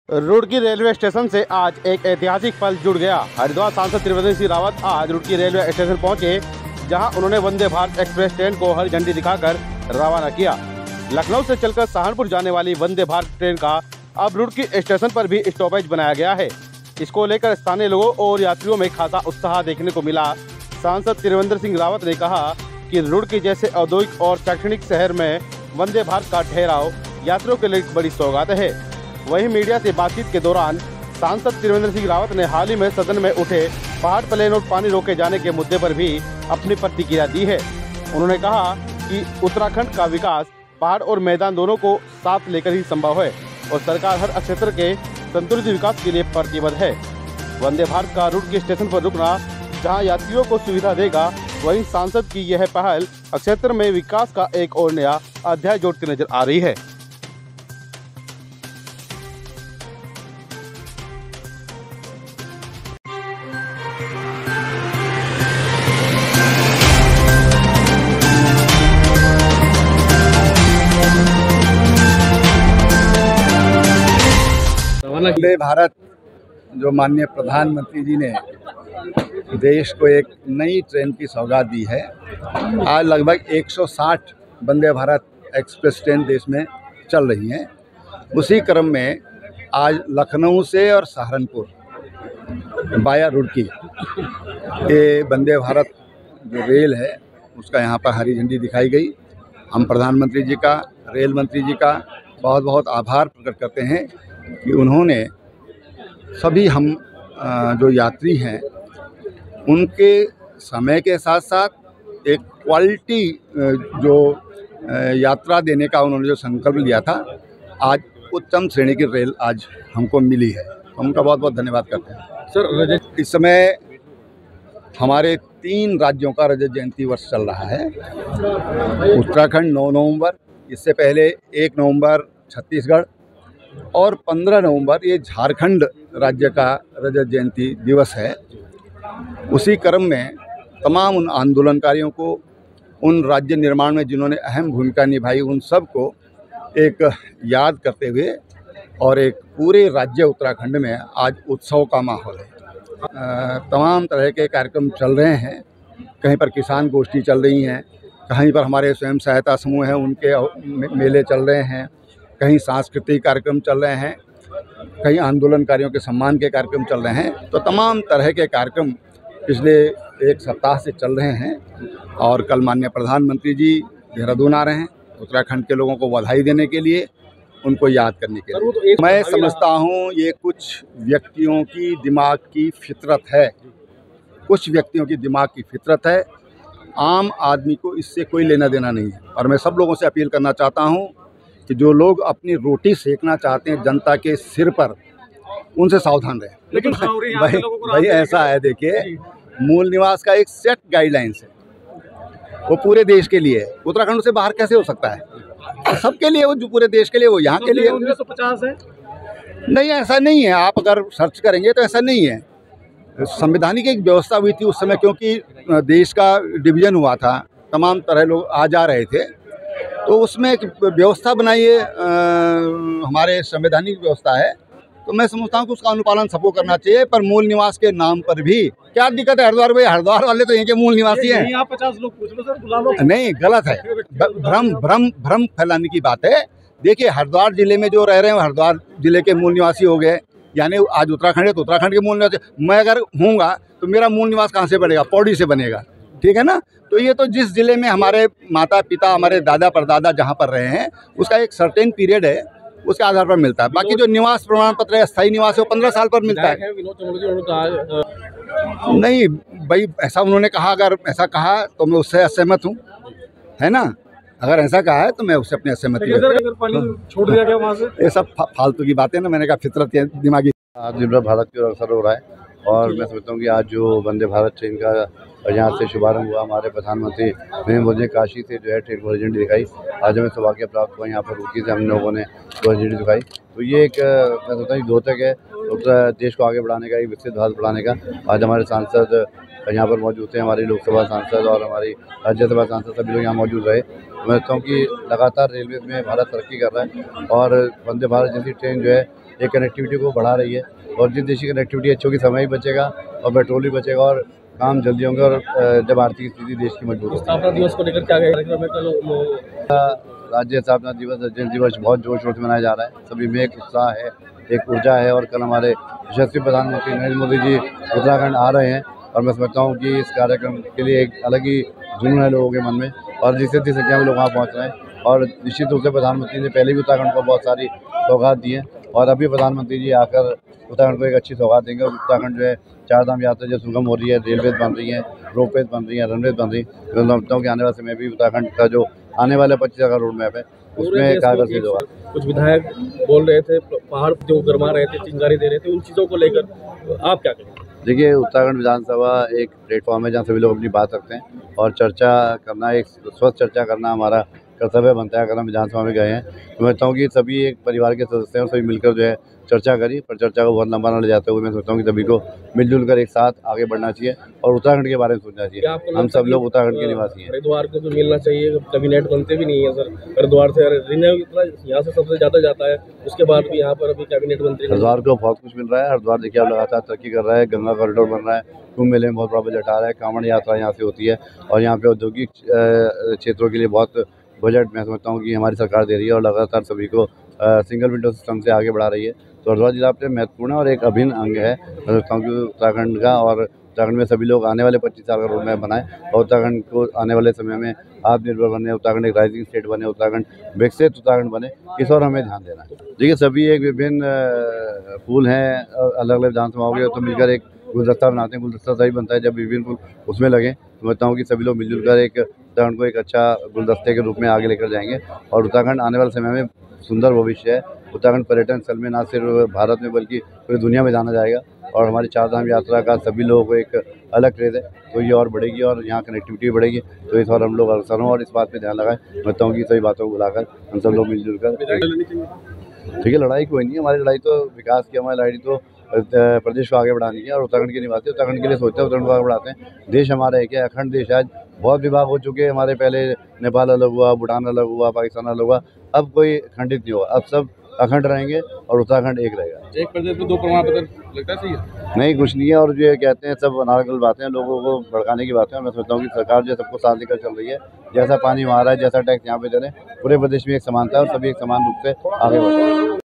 Roorkee railway station से आज एक ऐतिहासिक पल जुड़ गया। हरिद्वार सांसद त्रिवेंद्र सिंह रावत आज रुड़की रेलवे स्टेशन पहुंचे, जहां उन्होंने वंदे भारत एक्सप्रेस ट्रेन को हरी झंडी दिखाकर रवाना किया। लखनऊ से चलकर सहारनपुर जाने वाली वंदे भारत ट्रेन का अब रुड़की स्टेशन पर भी स्टॉपेज बनाया गया है। इसको लेकर स्थानीय लोगों और यात्रियों में खासा उत्साह देखने को मिला। सांसद त्रिवेंद्र सिंह रावत ने कहा कि रुड़की जैसे औद्योगिक और शैक्षणिक शहर में वंदे भारत का ठहराव यात्रियों के लिए बड़ी सौगात है। वहीं मीडिया से बातचीत के दौरान सांसद त्रिवेंद्र सिंह रावत ने हाल ही में सदन में उठे पहाड़ प्लेन और पानी रोके जाने के मुद्दे पर भी अपनी प्रतिक्रिया दी है। उन्होंने कहा कि उत्तराखंड का विकास पहाड़ और मैदान दोनों को साथ लेकर ही संभव है और सरकार हर क्षेत्र के संतुलित विकास के लिए प्रतिबद्ध है। वंदे भारत का रुड़की स्टेशन पर रुकना जहां यात्रियों को सुविधा देगा, वहीं सांसद की यह पहल क्षेत्र में विकास का एक और नया अध्याय जोड़ती नजर आ रही है। वंदे भारत जो माननीय प्रधानमंत्री जी ने देश को एक नई ट्रेन की सौगात दी है। आज लगभग 160 वंदे भारत एक्सप्रेस ट्रेन देश में चल रही हैं। उसी क्रम में आज लखनऊ से और सहारनपुर वाया रुड़की ये वंदे भारत जो रेल है उसका यहाँ पर हरी झंडी दिखाई गई। हम प्रधानमंत्री जी का, रेल मंत्री जी का बहुत बहुत आभार प्रकट करते हैं कि उन्होंने सभी हम जो यात्री हैं उनके समय के साथ साथ एक क्वालिटी जो यात्रा देने का उन्होंने जो संकल्प लिया था, आज उत्तम श्रेणी की रेल आज हमको मिली है। उनका बहुत बहुत धन्यवाद करते हैं। सर, इस समय हमारे 3 राज्यों का रजत जयंती वर्ष चल रहा है। उत्तराखंड 9 नवंबर, इससे पहले 1 नवंबर छत्तीसगढ़ और 15 नवंबर ये झारखंड राज्य का रजत जयंती दिवस है। उसी क्रम में तमाम उन आंदोलनकारियों को, उन राज्य निर्माण में जिन्होंने अहम भूमिका निभाई, उन सब को एक याद करते हुए और एक पूरे राज्य उत्तराखंड में आज उत्सव का माहौल है। तमाम तरह के कार्यक्रम चल रहे हैं। कहीं पर किसान गोष्ठी चल रही हैं, कहीं पर हमारे स्वयं सहायता समूह हैं उनके मेले चल रहे हैं, कहीं सांस्कृतिक कार्यक्रम चल रहे हैं, कहीं आंदोलनकारियों के सम्मान के कार्यक्रम चल रहे हैं। तो तमाम तरह के कार्यक्रम पिछले 1 सप्ताह से चल रहे हैं और कल माननीय प्रधानमंत्री जी देहरादून आ रहे हैं उत्तराखंड के लोगों को बधाई देने के लिए, उनको याद करने के लिए। मैं समझता हूँ ये कुछ व्यक्तियों की दिमाग की फितरत है, कुछ व्यक्तियों की दिमाग की फितरत है। आम आदमी को इससे कोई लेना देना नहीं है। और मैं सब लोगों से अपील करना चाहता हूँ कि जो लोग अपनी रोटी सेकना चाहते हैं जनता के सिर पर, उनसे सावधान रहें। लेकिन भाई ऐसा है, देखिए, मूल निवास का एक सेट गाइडलाइंस है, वो पूरे देश के लिए है। उत्तराखंड से बाहर कैसे हो सकता है? तो सबके लिए, वो जो पूरे देश के लिए, वो यहाँ के लिए 1950 है। नहीं, ऐसा नहीं है। आप अगर सर्च करेंगे तो ऐसा नहीं है। संवैधानिक एक व्यवस्था हुई थी उस समय, क्योंकि देश का डिवीजन हुआ था, तमाम तरह लोग आ जा रहे थे, तो उसमें एक व्यवस्था बनाइए, हमारे संवैधानिक व्यवस्था है। तो मैं समझता हूँ कि उसका अनुपालन सबको करना चाहिए। पर मूल निवास के नाम पर भी क्या दिक्कत है? हरिद्वार भाई, हरिद्वार वाले तो इनके मूल निवासी हैं। यहाँ 50 लोग पूछ लो सर, बुला लो। नहीं, गलत है। भ्रम फैलाने की बात है। देखिए, हरिद्वार जिले में जो रह रहे हैं हरिद्वार जिले के मूल निवासी हो गए, यानी आज उत्तराखंड है तो उत्तराखंड के मूल निवासी। मैं अगर हूँगा तो मेरा मूल निवास कहाँ से बनेगा? पौड़ी से बनेगा, ठीक है ना? तो ये तो जिस जिले में हमारे माता पिता, हमारे दादा परदादा जहाँ पर रहे हैं, उसका एक सर्टेन पीरियड है, उसके आधार पर मिलता है। बाकी जो निवास प्रमाण पत्र है, स्थायी निवास है, वो 15 साल पर मिलता है। नहीं भाई, ऐसा उन्होंने कहा, अगर ऐसा कहा तो मैं उससे असहमत हूँ, है ना? अगर ऐसा कहा है तो मैं उससे अपनी असहमति छोड़ दिया गया वहाँ से। ये सब फालतू की बातें ना, मैंने कहा फितरत दिमागी। आत्मनिर्भर भारत की ओर अवसर हो रहा है और मैं समझता हूँ कि आज जो वंदे भारत ट्रेन का यहाँ से शुभारंभ हुआ, हमारे प्रधानमंत्री नरेंद्र मोदी ने काशी से जो है ट्रेन को हरी झंडी दिखाई। आज हमें सौभाग्य प्राप्त हुआ, यहाँ पर रुड़की से हम लोगों ने हरी झंडी दिखाई। तो ये एक मैं समझता हूँ द्योतक है देश को आगे बढ़ाने का, एक विकसित भारत बढ़ाने का। आज हमारे सांसद यहाँ पर मौजूद थे, हमारी लोकसभा सांसद और हमारी राज्यसभा सांसद सभी लोग यहाँ मौजूद रहे। मैं समझता हूँ कि लगातार रेलवे में भारत तरक्की कर रहा है और वंदे भारत जैसी ट्रेन जो है एक कनेक्टिविटी को बढ़ा रही है। और जिस देश की कनेक्टिविटी अच्छी होगी, समय भी बचेगा और पेट्रोल भी बचेगा और काम जल्दी होंगे। और जब आर्थिक स्थिति देश की मजबूत होगी। स्थापना दिवस को लेकर क्या कार्यक्रम है कल? राज्य स्थापना दिवस, जयंती दिवस बहुत जोर शोर से मनाया जा रहा है। सभी में एक उत्साह है, एक ऊर्जा है। और कल हमारे यशस्वी प्रधानमंत्री नरेंद्र मोदी जी उत्तराखंड आ रहे हैं और मैं समझता हूँ कि इस कार्यक्रम के लिए एक अलग ही जुनून है लोगों के मन में और जिससे अधिक संख्या में लोग वहाँ पहुँच रहे हैं। और निश्चित रूप से प्रधानमंत्री ने पहले भी उत्तराखंड को बहुत सारी सौगात दी है और अभी प्रधानमंत्री जी आकर उत्तराखंड को एक अच्छी सौगात देंगे। और उत्तराखंड जो है चारधाम यात्रा जो सुगम हो रही है, रेलवेज बन रही हैं, रोपवेज बन रही हैं, रनवेज बन रही है। मैं समझता हूँ कि आने वाले समय में भी उत्तराखंड का जो आने वाला 25 का रोड मैप है उसमें कारगर होगा। कुछ विधायक बोल रहे थे, पहाड़ जो गरमा रहे थे, चिंगारी दे रहे थे, उन चीज़ों को लेकर आप क्या कहेंगे? देखिए, उत्तराखंड विधानसभा एक प्लेटफॉर्म है जहाँ सभी लोग अपनी बात रखते हैं और चर्चा करना, एक स्वस्थ चर्चा करना हमारा कर्तव्य बनता है। अगर हम विधानसभा में गए हैं तो मैं समझता हूँ कि सभी एक परिवार के सदस्य हैं और सभी मिलकर जो है चर्चा करी, पर चर्चा को बहुत लंबा न ले जाते हुए मैं सोचता हूँ कि सभी को मिलजुल कर एक साथ आगे बढ़ना चाहिए और उत्तराखंड के बारे में सोचना चाहिए। हम सब लोग उत्तराखंड के निवासी हैं। हरिद्वार को भी मिलना चाहिए, कैबिनेट बनते भी नहीं है सर। हरिद्वार से यहाँ से सबसे ज़्यादा जाता है, उसके बाद भी यहाँ पर अभी कैबिनेट मंत्री। हरिद्वार को बहुत कुछ मिल रहा है। हरिद्वार देखिए अब लगातार तरक्की कर रहा है, गंगा कॉरिडोर बन रहा है, कुंभ मेले में बहुत बड़ा बजट आ रहा है, कांवड़ यात्रा यहाँ से होती है और यहाँ पे औद्योगिक क्षेत्रों के लिए बहुत बजट मैं समझता हूँ कि हमारी सरकार दे रही है और लगातार सभी को सिंगल विंडो सिस्टम से आगे बढ़ा रही है। तो हरिद्वार जिला अपने महत्वपूर्ण और एक अभिन्न अंग है मैं समझता हूँ कि उत्तराखंड का। और उत्तराखंड में सभी लोग आने वाले 25 साल का रोड मैप बनाएं और उत्तराखंड को आने वाले समय में आत्मनिर्भर बने, उत्तराखंड एक राइजिंग स्टेट बने, उत्तराखंड विकसित उत्तराखंड बने, इस और हमें ध्यान देना है। देखिए, सभी एक विभिन्न फूल हैं और अलग अलग विधानसभाओं के तो मिलकर एक गुलदस्ता बनाते हैं। गुलदस्ता तभी बनता है जब विभिन्न फूल उसमें लगें। समझता हूँ कि सभी लोग मिलजुल कर एक उत्तराखंड को एक अच्छा गुलदस्ते के रूप में आगे लेकर जाएंगे और उत्तराखंड आने वाले समय में सुंदर भविष्य है। उत्तराखंड पर्यटन स्थल में न सिर्फ भारत में बल्कि पूरी दुनिया में जाना जाएगा और हमारी चारधाम यात्रा का सभी लोगों को एक अलग क्रेज़ है, तो ये और बढ़ेगी और यहाँ कनेक्टिविटी बढ़ेगी। तो इस बार हम लोग अवसर हों और इस बात पे ध्यान लगाएं। समझता हूँ कि सभी बातों को बुलाकर हम सब लोग मिलजुल कर ठीक है। लड़ाई कोई नहीं है, हमारी लड़ाई तो विकास की, हमारी लड़ाई तो प्रदेश को आगे बढ़ाने की है और उत्तराखंड के निवासी उत्तराखंड के लिए सोचते हैं, उत्तराखंड को आगे बढ़ाते हैं। देश हमारा एक है, अखंड देश है। आज बहुत विभाग हो चुके हैं हमारे, पहले नेपाल अलग हुआ, भूटान अलग हुआ, पाकिस्तान अलग हुआ, अब कोई खंडित नहीं होगा, अब सब अखंड रहेंगे और उत्तराखंड एक रहेगा। एक प्रदेश में 2 प्रमाण पत्र लगता है, सही है? नहीं, कुछ नहीं है। और जो ये कहते हैं सब अनारकल बातें हैं, लोगों को भड़काने की बातें हैं। मैं सोचता हूँ कि सरकार जो सबको साथ लेकर चल रही है, जैसा पानी वहाँ आ रहा है, जैसा टैक्स यहाँ पे दे रहे हैं, पूरे प्रदेश में एक समानता है और सभी एक समान रूप से आगे बढ़ रहे हैं।